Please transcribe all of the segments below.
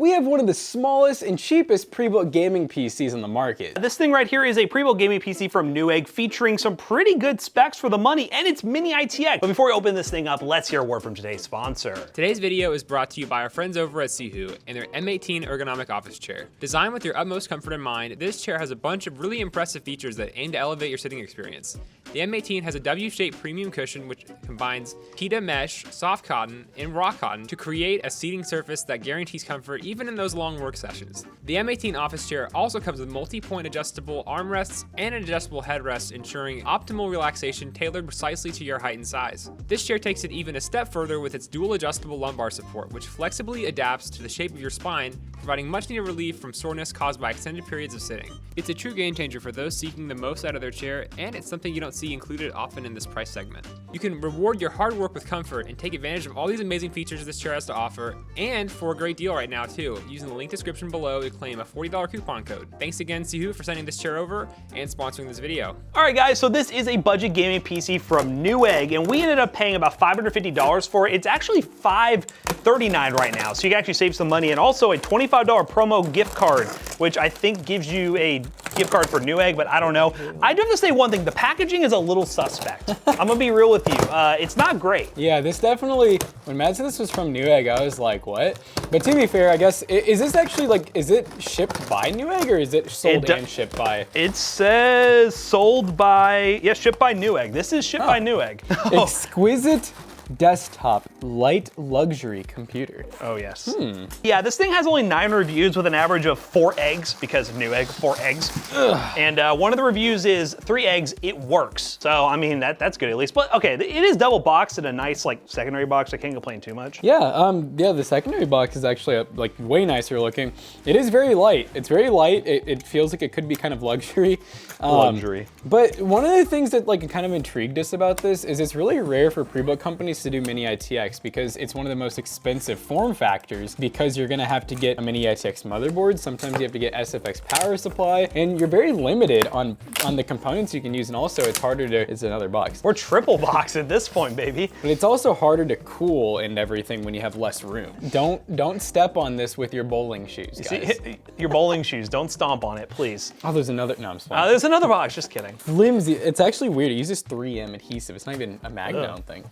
we have one of the smallest and cheapest pre-built gaming PCs on the market. This thing right here is a pre-built gaming PC from Newegg featuring some pretty good specs for the money, and it's mini ITX. But before we open this thing up, let's hear a word from today's sponsor. Today's video is brought to you by our friends over at MINGZHOU and their M18 ergonomic office chair. Designed with your utmost comfort in mind, this chair has a bunch of really impressive features that aim to elevate your sitting experience. The M18 has a W-shaped premium cushion which combines PETA mesh, soft cotton, and raw cotton to create a seating surface that guarantees comfort even in those long work sessions. The M18 office chair also comes with multi-point adjustable armrests and an adjustable headrest, ensuring optimal relaxation tailored precisely to your height and size. This chair takes it even a step further with its dual adjustable lumbar support, which flexibly adapts to the shape of your spine, providing much needed relief from soreness caused by extended periods of sitting. It's a true game changer for those seeking the most out of their chair, and it's something you don't see included often in this price segment. You can reward your hard work with comfort and take advantage of all these amazing features this chair has to offer, and for a great deal right now too, using the link description below to claim a $40 coupon code. Thanks again, MINGZHOU, for sending this chair over and sponsoring this video. All right, guys, so this is a budget gaming PC from Newegg, and we ended up paying about $550 for it. It's actually $539 right now, so you can actually save some money, and also a $25 promo gift card, which I think gives you a gift card for Newegg, but I don't know. I do have to say one thing, the packaging is a little suspect. I'm gonna be real with you. It's not great. Yeah, this definitely, when Matt said this was from Newegg, I was like, what? But to be fair, I guess, is this actually like, is it shipped by Newegg or is it sold and shipped by? It says sold by, yeah, shipped by Newegg. This is shipped by Newegg. Exquisite desktop light luxury computer. Oh yes. Yeah, this thing has only 9 reviews with an average of 4 eggs because of Newegg, 4 eggs. Ugh. And one of the reviews is 3 eggs, it works. So I mean, that's good at least. But okay, it is double boxed in a nice like secondary box. I can't complain too much. Yeah, yeah, the secondary box is actually like way nicer looking. It is very light. It's very light. It feels like it could be kind of luxury. Luxury. But one of the things that like kind of intrigued us about this is it's really rare for pre-built companies to do mini ITX because it's one of the most expensive form factors because you're gonna have to get a mini ITX motherboard. Sometimes you have to get SFX power supply, and you're very limited on the components you can use, and also it's harder to, it's another box. We're triple box at this point, baby. But it's also harder to cool and everything when you have less room. Don't step on this with your bowling shoes, guys. See, your bowling shoes, don't stomp on it, please. Oh, there's another, no, I'm sorry. There's another box, just kidding. Flimsy, it's actually weird. It uses 3M adhesive. It's not even a mag mount thing.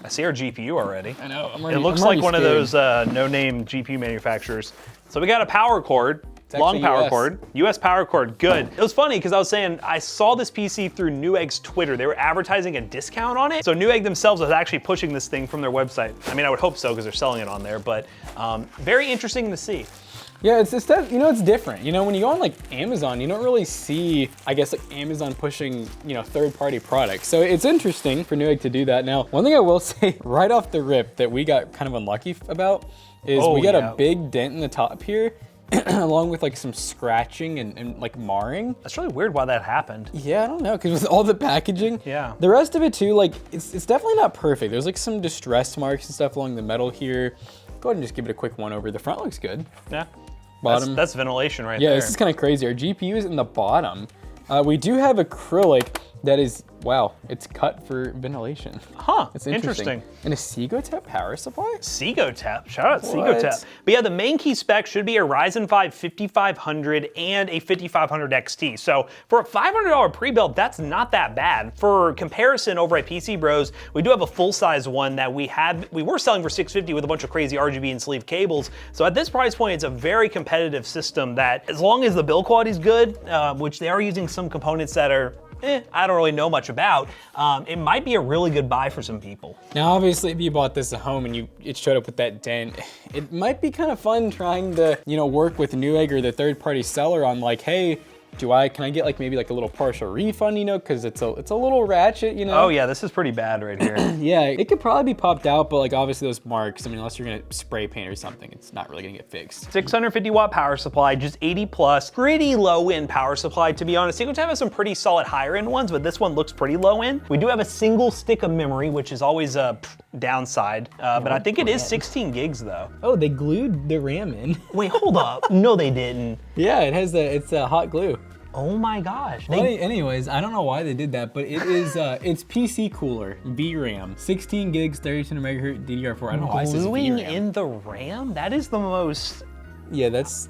I see our GPU already. I know, it looks like one of those no-name GPU manufacturers. So we got a power cord, long power cord, US power cord, good. It was funny because I was saying, I saw this PC through Newegg's Twitter. They were advertising a discount on it. So Newegg themselves was actually pushing this thing from their website. I mean, I would hope so because they're selling it on there, but very interesting to see. Yeah, it's you know, it's different. You know, when you go on like Amazon, you don't really see, I guess, like Amazon pushing, you know, third-party products. So it's interesting for Newegg to do that. Now, one thing I will say right off the rip that we got kind of unlucky about is we got a big dent in the top here, along with like some scratching and like marring. That's really weird why that happened. Yeah, I don't know, because with all the packaging. Yeah. The rest of it too, like, it's definitely not perfect. There's like some distress marks and stuff along the metal here. Go ahead and just give it a quick one over. The front looks good. Yeah. Bottom. That's ventilation right there. Yeah, this is kind of crazy. Our GPU is in the bottom. We do have acrylic that is, wow, it's cut for ventilation. Huh, it's interesting. And a Segotep power supply? Segotep, shout out Segotep. But yeah, the main key spec should be a Ryzen 5 5500 and a 5500 XT. So for a $500 pre-built, that's not that bad. For comparison, over at PC Bros, we do have a full-size one that we were selling for $650 with a bunch of crazy RGB and sleeve cables. So at this price point, it's a very competitive system that, as long as the build quality is good, which they are using some components that are I don't really know much about, it might be a really good buy for some people. Now, obviously, if you bought this at home and it showed up with that dent, it might be kind of fun trying to, you know, work with Newegg or the third-party seller on like, hey, can I get like maybe like a little partial refund, you know, because it's a little ratchet, you know? Oh yeah, this is pretty bad right here. Yeah, it could probably be popped out, but like obviously those marks, I mean, unless you're gonna spray paint or something, it's not really gonna get fixed. 650 watt power supply, just 80 plus, pretty low end power supply to be honest. Segotep has some pretty solid higher end ones, but this one looks pretty low end. We do have a single stick of memory, which is always a downside, but I think it is 16 gigs though. Oh, they glued the RAM in. Wait, hold up. No, they didn't. Yeah, it's a hot glue. Oh my gosh. Well, anyways, I don't know why they did that, but it is, it's PC cooler, VRAM, 16 gigs, 3200 megahertz DDR4. I don't know why it says Gluing VRAM. in the RAM? That is the most Yeah, that's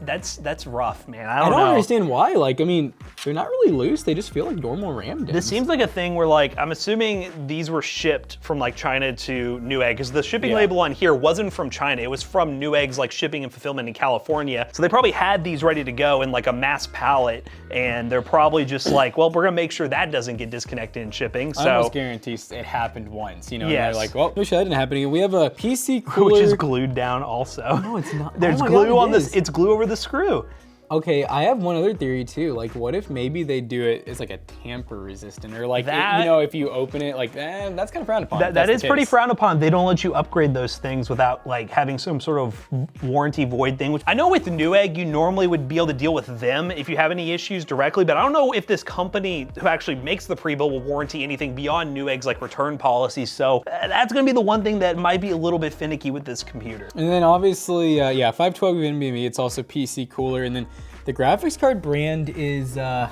rough, man. I I don't don't know. understand why. Like, I mean, they're not really loose. They just feel like normal RAM DIMMs. This seems like a thing where, like, I'm assuming these were shipped from like China to Newegg, because the shipping label on here wasn't from China. It was from Newegg's like shipping and fulfillment in California. So they probably had these ready to go in like a mass pallet, and they're probably just like, well, we're gonna make sure that doesn't get disconnected in shipping. So I almost guarantee it happened once, you know. Yes. And they're like, well, wish that didn't happen again. We have a PC cooler. which is glued down also. No, it's not. There's Oh my glue God, on it this. is. It's glue over the screw. Okay, I have one other theory too. Like, what if maybe they do it as like a tamper resistant, or like, That- you know, if you open it, like, that's kind of frowned upon. That is pretty frowned upon. They don't let you upgrade those things without like having some sort of warranty void thing. Which I know with Newegg, you normally would be able to deal with them if you have any issues directly, but I don't know if this company who actually makes the pre-built will warranty anything beyond Newegg's like return policy. So that's gonna be the one thing that might be a little bit finicky with this computer. And then obviously, yeah, 512 NVMe. It's also PC cooler, and then the graphics card brand is. Can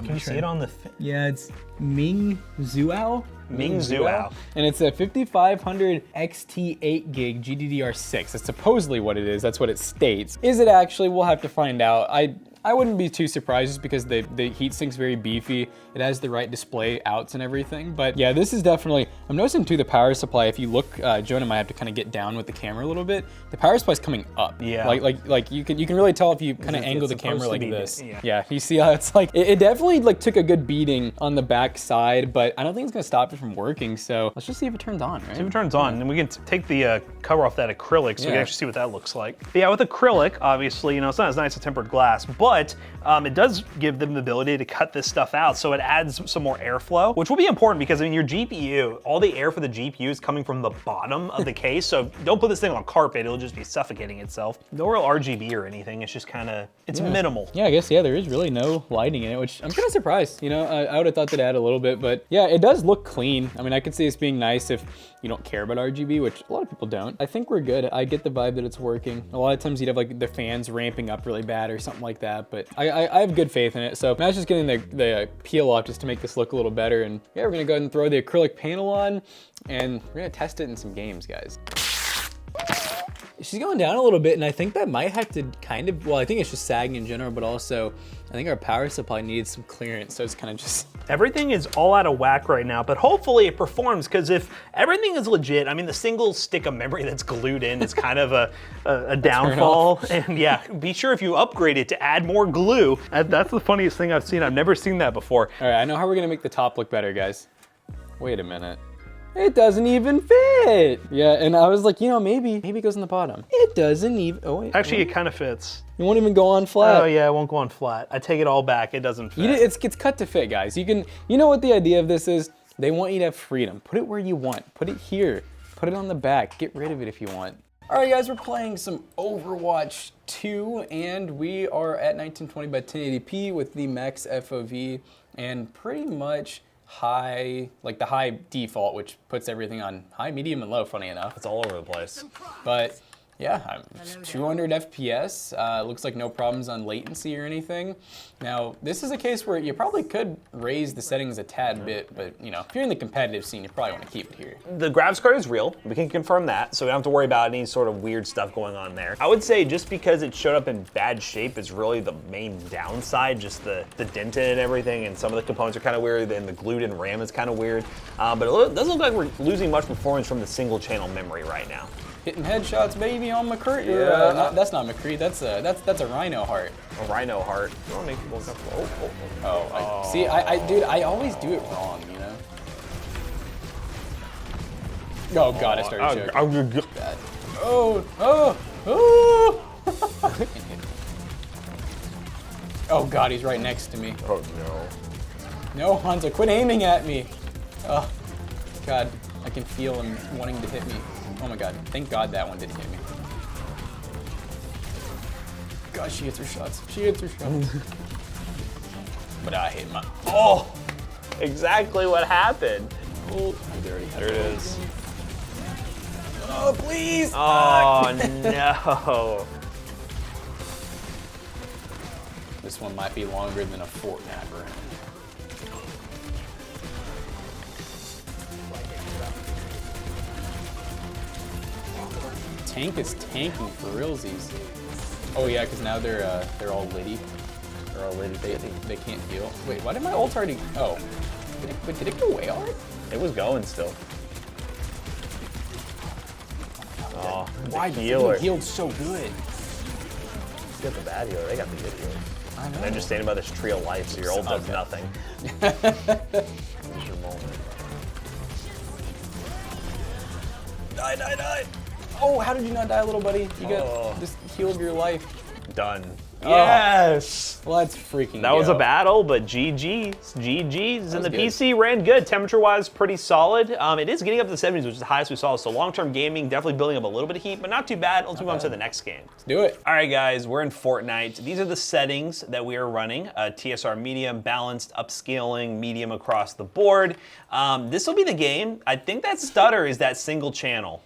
you see it on the? Yeah, it's MINGZHOU. MINGZHOU. And it's a 5500 XT8 gig GDDR6. That's supposedly what it is. That's what it states. Is it actually? We'll have to find out. I wouldn't be too surprised just because the heatsink's very beefy. It has the right display outs and everything. But yeah, this is definitely, I'm noticing too the power supply. If you look, Jonah might have to kind of get down with the camera a little bit. The power supply's coming up. Yeah. Like you can really tell if you kind of It's angle the camera supposed to like be this. yeah. You see how it's like, it definitely like took a good beating on the back side, but I don't think it's gonna stop it from working. So let's just see if it turns on, right? See if it turns on, and we can take the cover off that acrylic so we Yeah. can actually see what that looks like. But yeah, with acrylic, obviously, you know, it's not as nice as tempered glass, but it does give them the ability to cut this stuff out, so it adds some more airflow, which will be important because in your GPU, all the air for the GPU is coming from the bottom of the case, so don't put this thing on carpet, it'll just be suffocating itself. No real RGB or anything, it's just kind of, it's minimal. Yeah, I guess, yeah, there is really no lighting in it, which I'm kind of surprised. You know, I would have thought they'd add a little bit, but yeah, it does look clean. I mean, I could see this being nice if you don't care about RGB, which a lot of people don't. I think we're good. I get the vibe that it's working. A lot of times you'd have like the fans ramping up really bad or something like that, but I have good faith in it. So Matt's just getting the peel off just to make this look a little better. And yeah, we're gonna go ahead and throw the acrylic panel on and we're gonna test it in some games, guys. She's going down a little bit, and I think that might have to kind of, well, I think it's just sagging in general, but also I think our power supply needs some clearance, so it's kind of just. Everything is all out of whack right now, but hopefully it performs, because if everything is legit, I mean, the single stick of memory that's glued in is kind of a downfall. And yeah, be sure if you upgrade it to add more glue. That's the funniest thing I've seen. I've never seen that before. All right, I know how we're gonna make the top look better, guys. Wait a minute. It doesn't even fit. Yeah, and I was like, you know, maybe it goes in the bottom. It doesn't even, oh wait. Actually, it kind of fits. It won't even go on flat. Oh yeah, it won't go on flat. I take it all back, it doesn't fit. It's cut to fit, guys. You know what the idea of this is? They want you to have freedom. Put it where you want. Put it here. Put it on the back. Get rid of it if you want. All right, guys, we're playing some Overwatch 2, and we are at 1920 by 1080p with the max FOV, and pretty much high, like the high default, which puts everything on high, medium, and low, funny enough. It's all over the place. But yeah, 200 FPS. Looks like no problems on latency or anything. Now, this is a case where you probably could raise the settings a tad bit, but you know, if you're in the competitive scene, you probably want to keep it here. The graphics card is real. We can confirm that, so we don't have to worry about any sort of weird stuff going on there. I would say just because it showed up in bad shape is really the main downside, just the dented and everything, and some of the components are kind of weird, and the glued-in RAM is kind of weird. But it doesn't look like we're losing much performance from the single-channel memory right now. Hitting headshots, baby, on McCree. Yeah. That's not McCree. That's a Rhino heart. A Rhino heart. You don't make people go, See, dude, I always do it wrong, you know. Oh God, I started choking. Bad. Oh. Oh God, he's right next to me. Oh no. No, Hanzo, quit aiming at me. Oh, God, I can feel him wanting to hit me. Oh my God, thank God that one didn't hit me. God, she hits her shots. But I hit my. Oh, exactly what happened. Oh, There it is. Oh, please. Oh no. This one might be longer than a Fortnite round. Tank is tanking for realsies. Oh yeah, because now they're all liddy. They're all liddy. They can't heal. Wait, why did my ult already? Oh, did it go away already? It was going still. Oh, why the healer healed so good? You got the bad healer. They got the good healer. I know. And they're just standing by this tree of life, so your ult does nothing. Here's your moment. Die! Oh, how did you not die, little buddy? You got just healed your life. Done. Oh. Yes! Let's freaking That go. was a battle, but GG's. And the good. PC ran good. Temperature-wise, pretty solid. It is getting up to the 70s, which is the highest we saw. So long-term gaming, definitely building up a little bit of heat, but not too bad. Let's move on to the next game. Let's do it. All right, guys, we're in Fortnite. These are the settings that we are running. TSR medium, balanced, upscaling, medium across the board. This will be the game. I think that stutter is that single channel.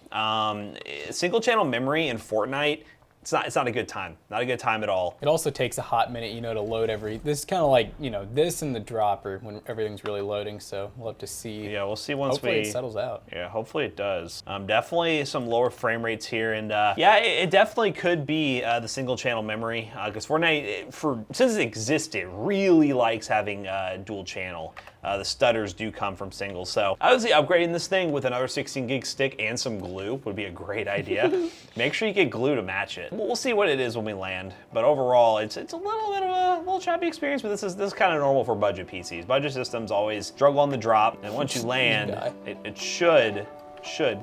Single channel memory in Fortnite, it's not a good time. Not a good time at all. It also takes a hot minute, you know, to load this is kind of like, you know, this and the dropper when everything's really loading, so we'll have to see. Yeah, we'll see once hopefully it settles out. Yeah, hopefully it does. Definitely some lower frame rates here, and yeah, it definitely could be the single channel memory, because Fortnite, since it existed, really likes having dual channel. The stutters do come from singles, so obviously upgrading this thing with another 16 gig stick and some glue would be a great idea. Make sure you get glue to match it. We'll see what it is when we land, but overall, it's a little bit of a little choppy experience, but this is kind of normal for budget PCs. Budget systems always struggle on the drop, and once you land, it should,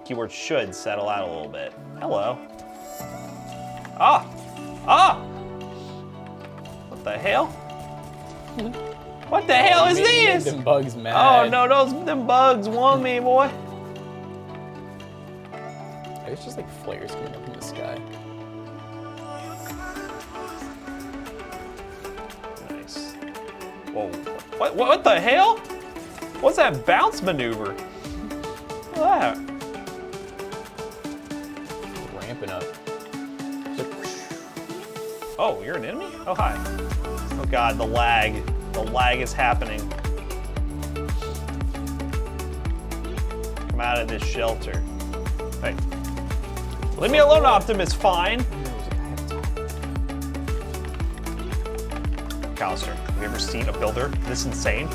keyword should, settle out a little bit. Hello. What the hell? What the hell is this? Them bugs mad. Oh no, them bugs want me, boy. It's just like flares coming up in the sky. Nice. Whoa. What the hell? What's that bounce maneuver? What's that? Ramping up. Oh, you're an enemy? Oh, hi. Oh God, the lag. The lag is happening. Come out of this shelter. Hey. Leave me alone, Optimus. Fine. Callister, have you ever seen a builder this insane?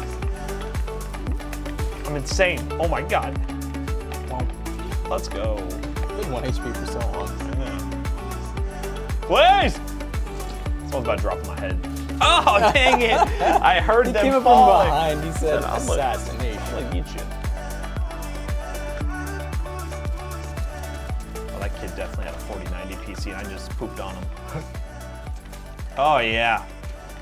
I'm insane. Oh my God. Let's go. Been 1 HP for so long. Please! Someone's about to drop on my head. Oh, dang it! I heard them came up falling. from behind. He said I'm gonna assassination. get you. Well, that kid definitely had a 4090 PC, and I just pooped on him. Oh yeah.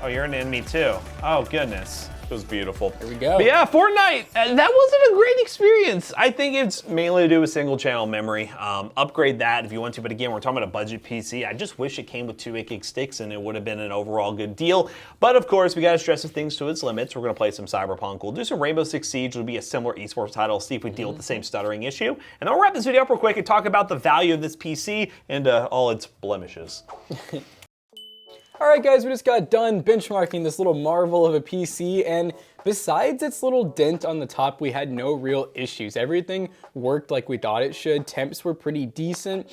Oh, you're an enemy too. Oh goodness. It was beautiful. Here we go. But yeah, Fortnite, that wasn't a great experience. I think it's mainly to do with single channel memory. Upgrade that if you want to, but again, we're talking about a budget PC. I just wish it came with 2 8 gig sticks and it would have been an overall good deal. But of course, we gotta stress things to its limits. We're gonna play some Cyberpunk. We'll do some Rainbow Six Siege, it'll be a similar esports title, see if we deal with the same stuttering issue. And then we'll wrap this video up real quick and talk about the value of this PC and all its blemishes. All right, guys, we just got done benchmarking this little marvel of a PC, and besides its little dent on the top, we had no real issues. Everything worked like we thought it should. Temps were pretty decent,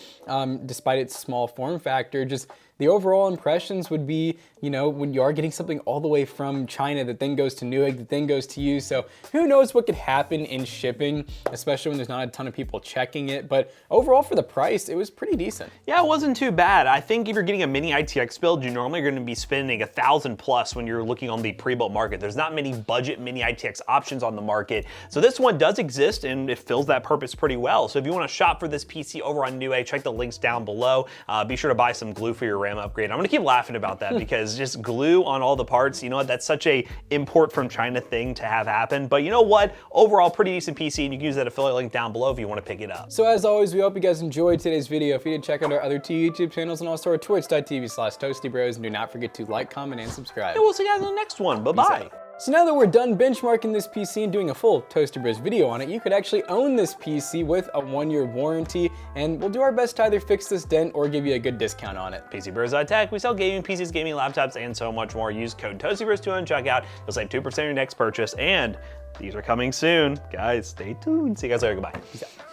despite its small form factor. Just the overall impressions would be, you know, when you are getting something all the way from China that then goes to Newegg, that then goes to you. So who knows what could happen in shipping, especially when there's not a ton of people checking it. But overall, for the price, it was pretty decent. Yeah, it wasn't too bad. I think if you're getting a mini ITX build, you normally are going to be spending $1,000 plus when you're looking on the pre-built market. There's not many budget mini ITX options on the market. So this one does exist and it fills that purpose pretty well. So if you want to shop for this PC over on Newegg, check the links down below. Be sure to buy some glue for your RAM upgrade. I'm going to keep laughing about that because just glue on all the parts, you know what, that's such a import from China thing to have happen. But you know what, overall pretty decent PC, and you can use that affiliate link down below if you want to pick it up. So as always, we hope you guys enjoyed today's video. If you did, check out our other 2 YouTube channels and also our twitch.tv/toastybros, and do not forget to like, comment, and subscribe. And we'll see you guys in the next one. Bye-bye. So now that we're done benchmarking this PC and doing a full Toasty Bros video on it, you could actually own this PC with a 1-year warranty, and we'll do our best to either fix this dent or give you a good discount on it. PC Bros Tech, we sell gaming PCs, gaming laptops, and so much more. Use code ToastyBros2 on checkout. You'll save 2% on your next purchase, and these are coming soon. Guys, stay tuned. See you guys later. Goodbye. Peace out.